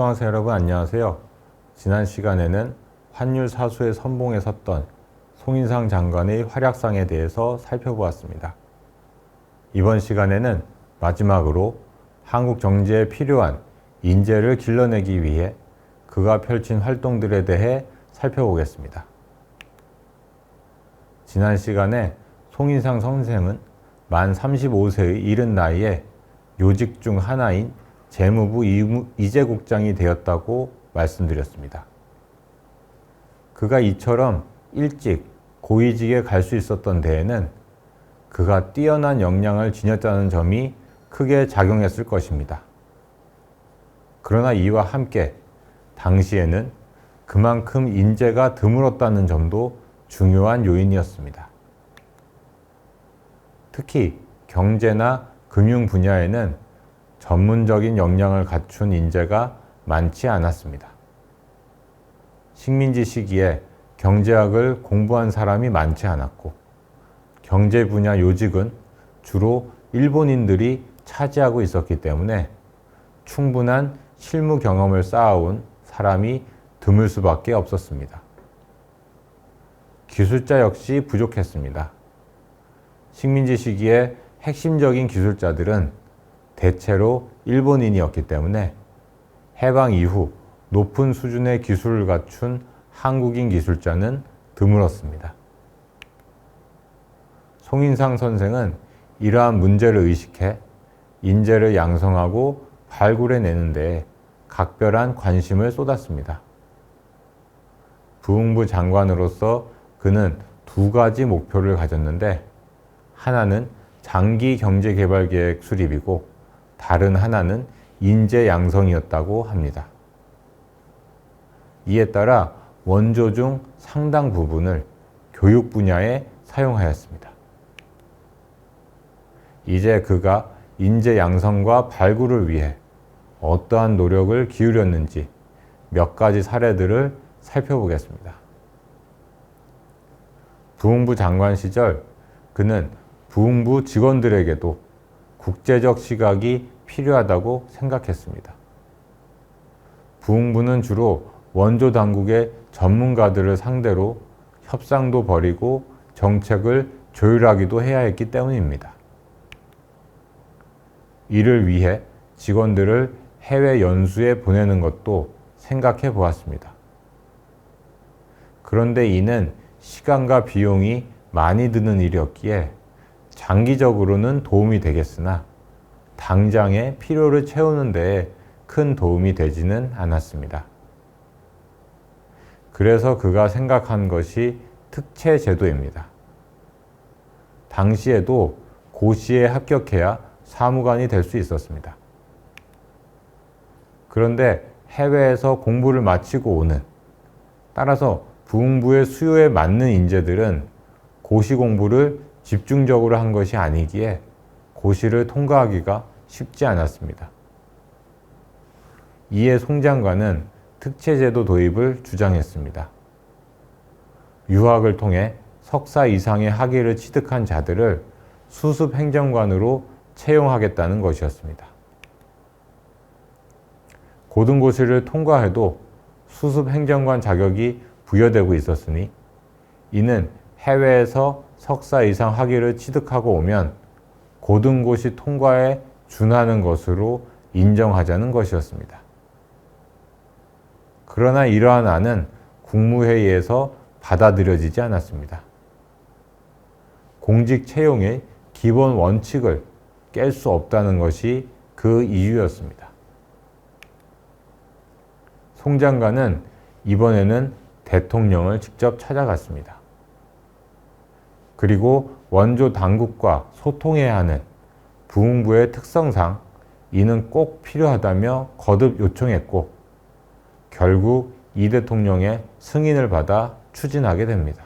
수강생 여러분 안녕하세요. 지난 시간에는 환율 사수의 선봉에 섰던 송인상 장관의 활약상에 대해서 살펴보았습니다. 이번 시간에는 마지막으로 한국 정치에 필요한 인재를 길러내기 위해 그가 펼친 활동들에 대해 살펴보겠습니다. 지난 시간에 송인상 선생은 만 35세의 이른 나이에 요직 중 하나인 재무부 이재국장이 되었다고 말씀드렸습니다. 그가 이처럼 일찍 고위직에 갈 수 있었던 데에는 그가 뛰어난 역량을 지녔다는 점이 크게 작용했을 것입니다. 그러나 이와 함께 당시에는 그만큼 인재가 드물었다는 점도 중요한 요인이었습니다. 특히 경제나 금융 분야에는 전문적인 역량을 갖춘 인재가 많지 않았습니다. 식민지 시기에 경제학을 공부한 사람이 많지 않았고, 경제 분야 요직은 주로 일본인들이 차지하고 있었기 때문에 충분한 실무 경험을 쌓아온 사람이 드물 수밖에 없었습니다. 기술자 역시 부족했습니다. 식민지 시기에 핵심적인 기술자들은 대체로 일본인이었기 때문에 해방 이후 높은 수준의 기술을 갖춘 한국인 기술자는 드물었습니다. 송인상 선생은 이러한 문제를 의식해 인재를 양성하고 발굴해내는 데 각별한 관심을 쏟았습니다. 부흥부 장관으로서 그는 두 가지 목표를 가졌는데, 하나는 장기 경제개발계획 수립이고 다른 하나는 인재 양성이었다고 합니다. 이에 따라 원조 중 상당 부분을 교육 분야에 사용하였습니다. 이제 그가 인재 양성과 발굴을 위해 어떠한 노력을 기울였는지 몇 가지 사례들을 살펴보겠습니다. 부흥부 장관 시절 그는 부흥부 직원들에게도 국제적 시각이 필요하다고 생각했습니다. 부흥부는 주로 원조 당국의 전문가들을 상대로 협상도 벌이고 정책을 조율하기도 해야 했기 때문입니다. 이를 위해 직원들을 해외 연수에 보내는 것도 생각해 보았습니다. 그런데 이는 시간과 비용이 많이 드는 일이었기에 장기적으로는 도움이 되겠으나 당장의 필요를 채우는 데에 큰 도움이 되지는 않았습니다. 그래서 그가 생각한 것이 특채 제도입니다. 당시에도 고시에 합격해야 사무관이 될 수 있었습니다. 그런데 해외에서 공부를 마치고 오는, 따라서 부흥부의 수요에 맞는 인재들은 고시 공부를 집중적으로 한 것이 아니기에 고시를 통과하기가 쉽지 않았습니다. 이에 송 장관은 특채제도 도입을 주장했습니다. 유학을 통해 석사 이상의 학위를 취득한 자들을 수습행정관으로 채용하겠다는 것이었습니다. 고등고시를 통과해도 수습행정관 자격이 부여되고 있었으니 이는 해외에서 석사 이상 학위를 취득하고 오면 고등고시 통과에 준하는 것으로 인정하자는 것이었습니다. 그러나 이러한 안은 국무회의에서 받아들여지지 않았습니다. 공직 채용의 기본 원칙을 깰 수 없다는 것이 그 이유였습니다. 송 장관은 이번에는 대통령을 직접 찾아갔습니다. 그리고 원조 당국과 소통해야 하는 부흥부의 특성상 이는 꼭 필요하다며 거듭 요청했고, 결국 이 대통령의 승인을 받아 추진하게 됩니다.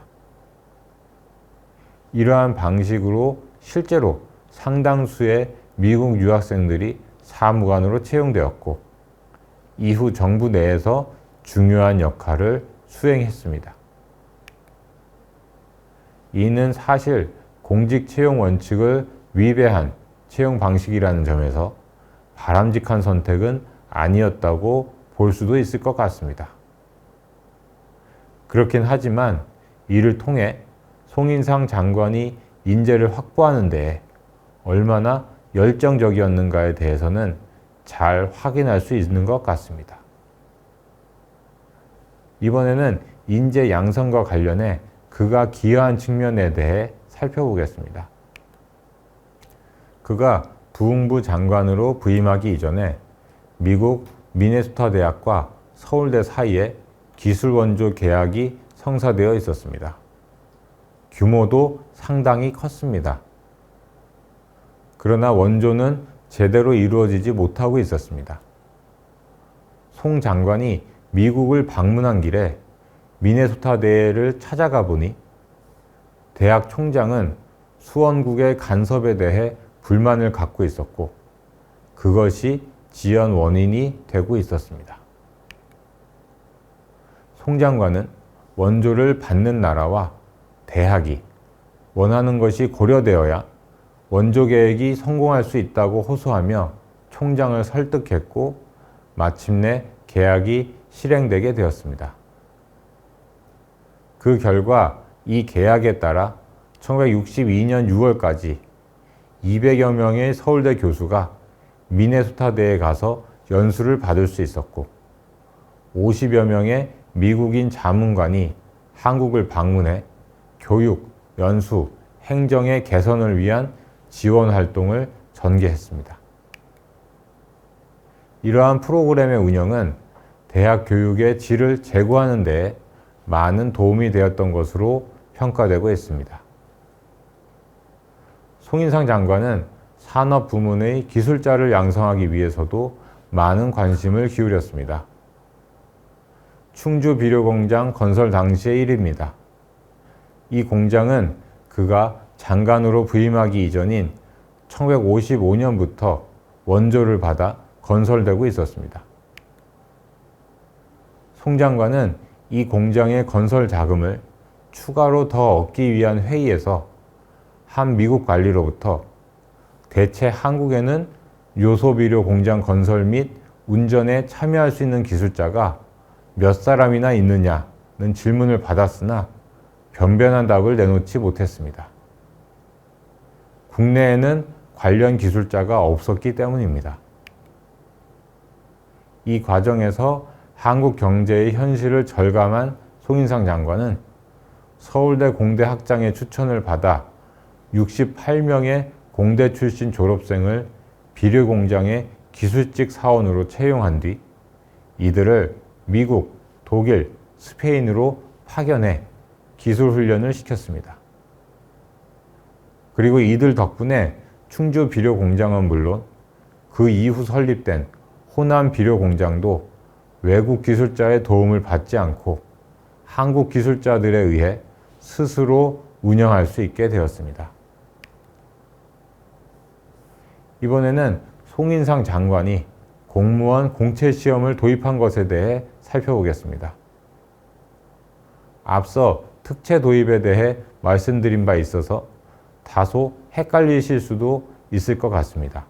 이러한 방식으로 실제로 상당수의 미국 유학생들이 사무관으로 채용되었고, 이후 정부 내에서 중요한 역할을 수행했습니다. 이는 사실 공직 채용 원칙을 위배한 채용 방식이라는 점에서 바람직한 선택은 아니었다고 볼 수도 있을 것 같습니다. 그렇긴 하지만 이를 통해 송인상 장관이 인재를 확보하는 데 얼마나 열정적이었는가에 대해서는 잘 확인할 수 있는 것 같습니다. 이번에는 인재 양성과 관련해 그가 기여한 측면에 대해 살펴보겠습니다. 그가 부흥부 장관으로 부임하기 이전에 미국 미네소타 대학과 서울대 사이에 기술 원조 계약이 성사되어 있었습니다. 규모도 상당히 컸습니다. 그러나 원조는 제대로 이루어지지 못하고 있었습니다. 송 장관이 미국을 방문한 길에 미네소타 대를 찾아가 보니 대학 총장은 수원국의 간섭에 대해 불만을 갖고 있었고 그것이 지연 원인이 되고 있었습니다. 송 장관은 원조를 받는 나라와 대학이 원하는 것이 고려되어야 원조 계획이 성공할 수 있다고 호소하며 총장을 설득했고 마침내 계약이 실행되게 되었습니다. 그 결과 이 계약에 따라 1962년 6월까지 200여 명의 서울대 교수가 미네소타대에 가서 연수를 받을 수 있었고 50여 명의 미국인 자문관이 한국을 방문해 교육, 연수, 행정의 개선을 위한 지원 활동을 전개했습니다. 이러한 프로그램의 운영은 대학 교육의 질을 제고하는 데 많은 도움이 되었던 것으로 평가되고 있습니다. 송인상 장관은 산업 부문의 기술자를 양성하기 위해서도 많은 관심을 기울였습니다. 충주 비료공장 건설 당시의 일입니다. 이 공장은 그가 장관으로 부임하기 이전인 1955년부터 원조를 받아 건설되고 있었습니다. 송 장관은 이 공장의 건설 자금을 추가로 더 얻기 위한 회의에서 한 미국 관리로부터 대체 한국에는 요소비료 공장 건설 및 운전에 참여할 수 있는 기술자가 몇 사람이나 있느냐는 질문을 받았으나 변변한 답을 내놓지 못했습니다. 국내에는 관련 기술자가 없었기 때문입니다. 이 과정에서 한국 경제의 현실을 절감한 송인상 장관은 서울대 공대 학장의 추천을 받아 68명의 공대 출신 졸업생을 비료 공장의 기술직 사원으로 채용한 뒤 이들을 미국, 독일, 스페인으로 파견해 기술 훈련을 시켰습니다. 그리고 이들 덕분에 충주 비료 공장은 물론 그 이후 설립된 호남 비료 공장도 외국 기술자의 도움을 받지 않고 한국 기술자들에 의해 스스로 운영할 수 있게 되었습니다. 이번에는 송인상 장관이 공무원 공채 시험을 도입한 것에 대해 살펴보겠습니다. 앞서 특채 도입에 대해 말씀드린 바 있어서 다소 헷갈리실 수도 있을 것 같습니다.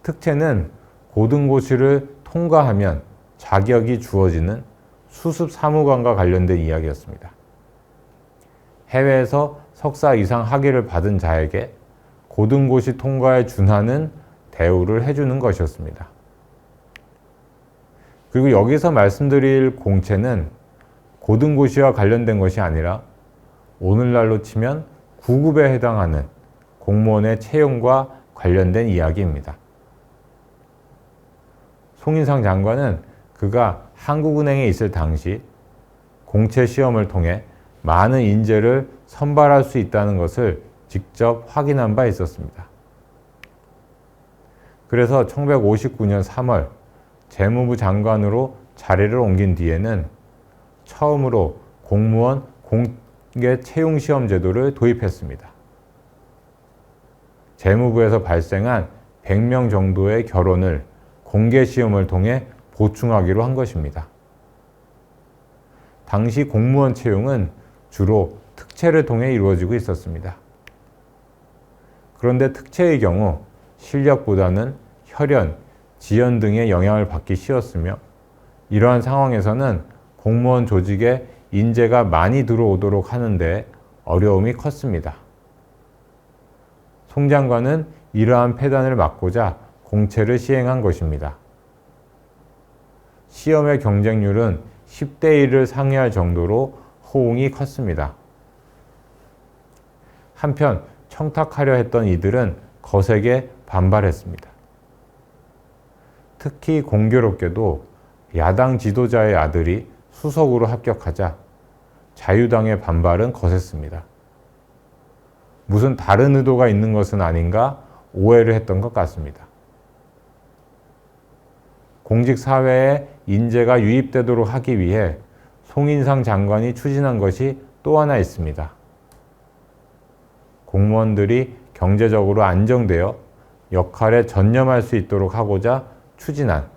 특채는 고등고시를 통과하면 자격이 주어지는 수습 사무관과 관련된 이야기였습니다. 해외에서 석사 이상 학위를 받은 자에게 고등고시 통과에 준하는 대우를 해주는 것이었습니다. 그리고 여기서 말씀드릴 공채는 고등고시와 관련된 것이 아니라 오늘날로 치면 9급에 해당하는 공무원의 채용과 관련된 이야기입니다. 송인상 장관은 그가 한국은행에 있을 당시 공채 시험을 통해 많은 인재를 선발할 수 있다는 것을 직접 확인한 바 있었습니다. 그래서 1959년 3월 재무부 장관으로 자리를 옮긴 뒤에는 처음으로 공무원 공개 채용 시험 제도를 도입했습니다. 재무부에서 발생한 100명 정도의 결혼을 공개 시험을 통해 보충하기로 한 것입니다. 당시 공무원 채용은 주로 특채를 통해 이루어지고 있었습니다. 그런데 특채의 경우 실력보다는 혈연, 지연 등의 영향을 받기 쉬웠으며 이러한 상황에서는 공무원 조직에 인재가 많이 들어오도록 하는데 어려움이 컸습니다. 송 장관은 이러한 폐단을 막고자 공채를 시행한 것입니다. 시험의 경쟁률은 10대 1을 상회할 정도로 호응이 컸습니다. 한편 청탁하려 했던 이들은 거세게 반발했습니다. 특히 공교롭게도 야당 지도자의 아들이 수석으로 합격하자 자유당의 반발은 거셌습니다. 무슨 다른 의도가 있는 것은 아닌가 오해를 했던 것 같습니다. 공직사회에 인재가 유입되도록 하기 위해 송인상 장관이 추진한 것이 또 하나 있습니다. 공무원들이 경제적으로 안정되어 역할에 전념할 수 있도록 하고자 추진한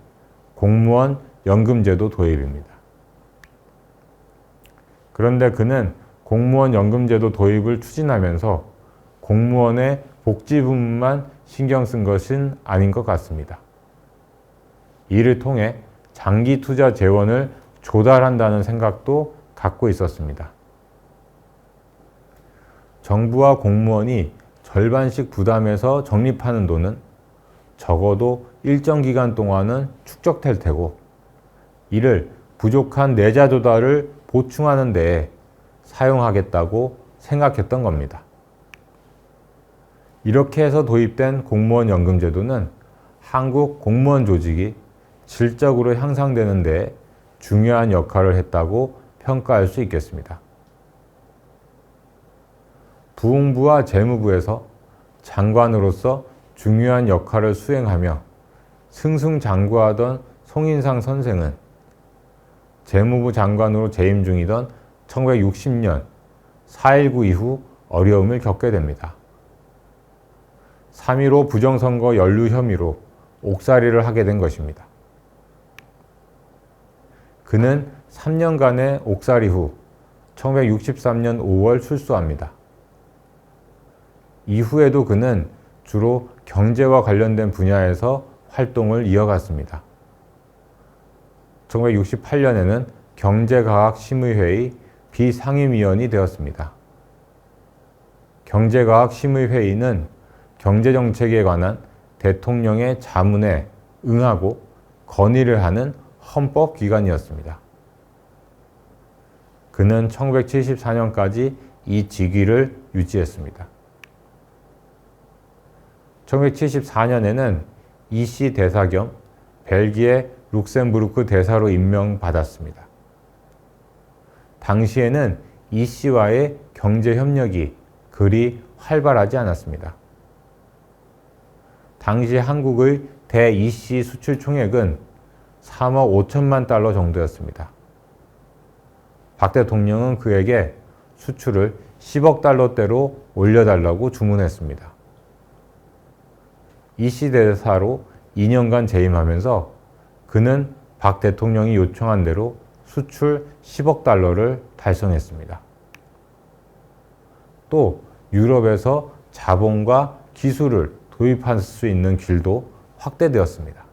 공무원 연금제도 도입입니다. 그런데 그는 공무원 연금제도 도입을 추진하면서 공무원의 복지 부분만 신경 쓴 것은 아닌 것 같습니다. 이를 통해 장기 투자 재원을 조달한다는 생각도 갖고 있었습니다. 정부와 공무원이 절반씩 부담해서 적립하는 돈은 적어도 일정 기간 동안은 축적될 테고 이를 부족한 내자 조달을 보충하는 데에 사용하겠다고 생각했던 겁니다. 이렇게 해서 도입된 공무원 연금제도는 한국 공무원 조직이 질적으로 향상되는 데 중요한 역할을 했다고 평가할 수 있겠습니다. 부흥부와 재무부에서 장관으로서 중요한 역할을 수행하며 승승장구하던 송인상 선생은 재무부 장관으로 재임 중이던 1960년 4.19 이후 어려움을 겪게 됩니다. 3.15 부정선거 연루 혐의로 옥살이를 하게 된 것입니다. 그는 3년간의 옥살이 후 1963년 5월 출소합니다. 이후에도 그는 주로 경제와 관련된 분야에서 활동을 이어갔습니다. 1968년에는 경제과학심의회의 비상임위원이 되었습니다. 경제과학심의회의는 경제정책에 관한 대통령의 자문에 응하고 건의를 하는 헌법기관이었습니다. 그는 1974년까지 이 직위를 유지했습니다. 1974년에는 이씨 대사 겸 벨기에 룩셈부르크 대사로 임명받았습니다. 당시에는 이씨와의 경제협력이 그리 활발하지 않았습니다. 당시 한국의 대-이씨 수출 총액은 3억 5천만 달러 정도였습니다. 박 대통령은 그에게 수출을 10억 달러대로 올려달라고 주문했습니다. 이씨 대사로 2년간 재임하면서 그는 박 대통령이 요청한 대로 수출 10억 달러를 달성했습니다. 또 유럽에서 자본과 기술을 도입할 수 있는 길도 확대되었습니다.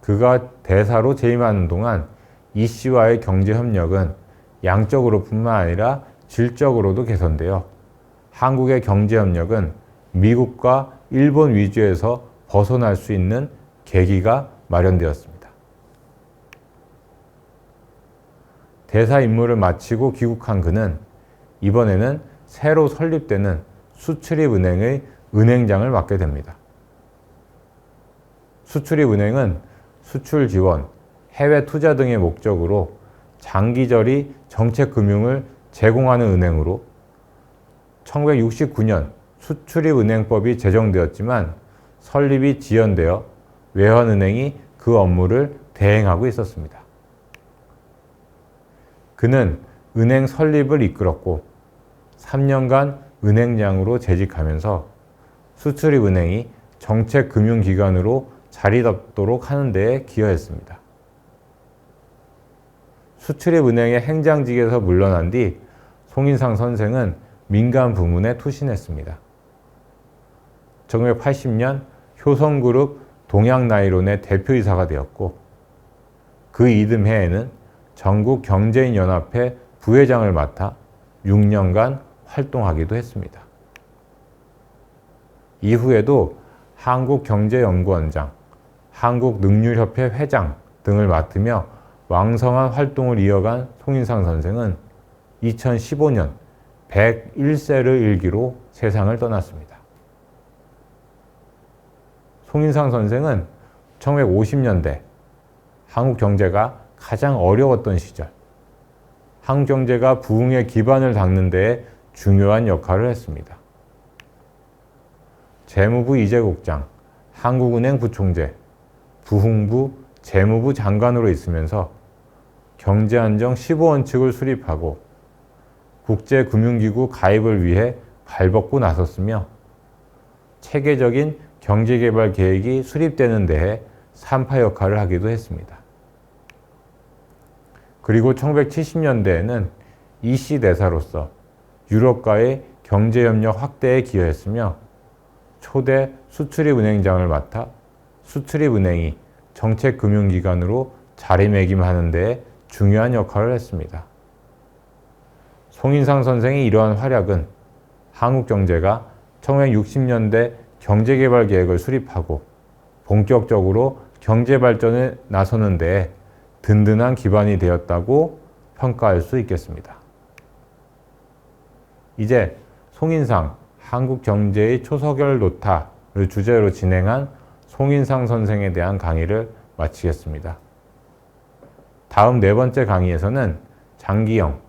그가 대사로 재임하는 동안 이씨와의 경제협력은 양적으로뿐만 아니라 질적으로도 개선되어 한국의 경제협력은 미국과 일본 위주에서 벗어날 수 있는 계기가 마련되었습니다. 대사 임무를 마치고 귀국한 그는 이번에는 새로 설립되는 수출입은행의 은행장을 맡게 됩니다. 수출입은행은 수출 지원, 해외 투자 등의 목적으로 장기저리 정책금융을 제공하는 은행으로 1969년 수출입은행법이 제정되었지만 설립이 지연되어 외환은행이 그 업무를 대행하고 있었습니다. 그는 은행 설립을 이끌었고 3년간 은행장으로 재직하면서 수출입은행이 정책금융기관으로 자리 잡도록 하는 데에 기여했습니다. 수출입은행의 행장직에서 물러난 뒤 송인상 선생은 민간 부문에 투신했습니다. 1980년 효성그룹 동양나이론의 대표이사가 되었고, 그 이듬해에는 전국경제인연합회 부회장을 맡아 6년간 활동하기도 했습니다. 이후에도 한국경제연구원장, 한국능률협회 회장 등을 맡으며 왕성한 활동을 이어간 송인상 선생은 2015년 101세를 일기로 세상을 떠났습니다. 송인상 선생은 1950년대 한국 경제가 가장 어려웠던 시절, 한국 경제가 부흥의 기반을 닦는 데에 중요한 역할을 했습니다. 재무부 이재국장, 한국은행 부총재, 부흥부 재무부 장관으로 있으면서 경제안정 15원칙을 수립하고 국제금융기구 가입을 위해 발벗고 나섰으며 체계적인 경제개발 계획이 수립되는 데에 산파 역할을 하기도 했습니다. 그리고 1970년대에는 이씨 대사로서 유럽과의 경제협력 확대에 기여했으며 초대 수출입은행장을 맡아 수출입은행이 정책금융기관으로 자리매김하는 데에 중요한 역할을 했습니다. 송인상 선생의 이러한 활약은 한국 경제가 1960년대 경제개발 계획을 수립하고 본격적으로 경제발전에 나서는 데에 든든한 기반이 되었다고 평가할 수 있겠습니다. 이제 송인상 한국 경제의 초석을 놓다를 주제로 진행한 송인상 선생에 대한 강의를 마치겠습니다. 다음 네 번째 강의에서는 장기영,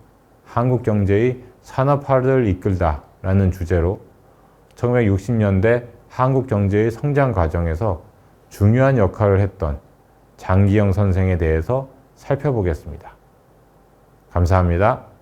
한국 경제의 산업화를 이끌다 라는 주제로 1960년대 한국 경제의 성장 과정에서 중요한 역할을 했던 장기영 선생에 대해서 살펴보겠습니다. 감사합니다.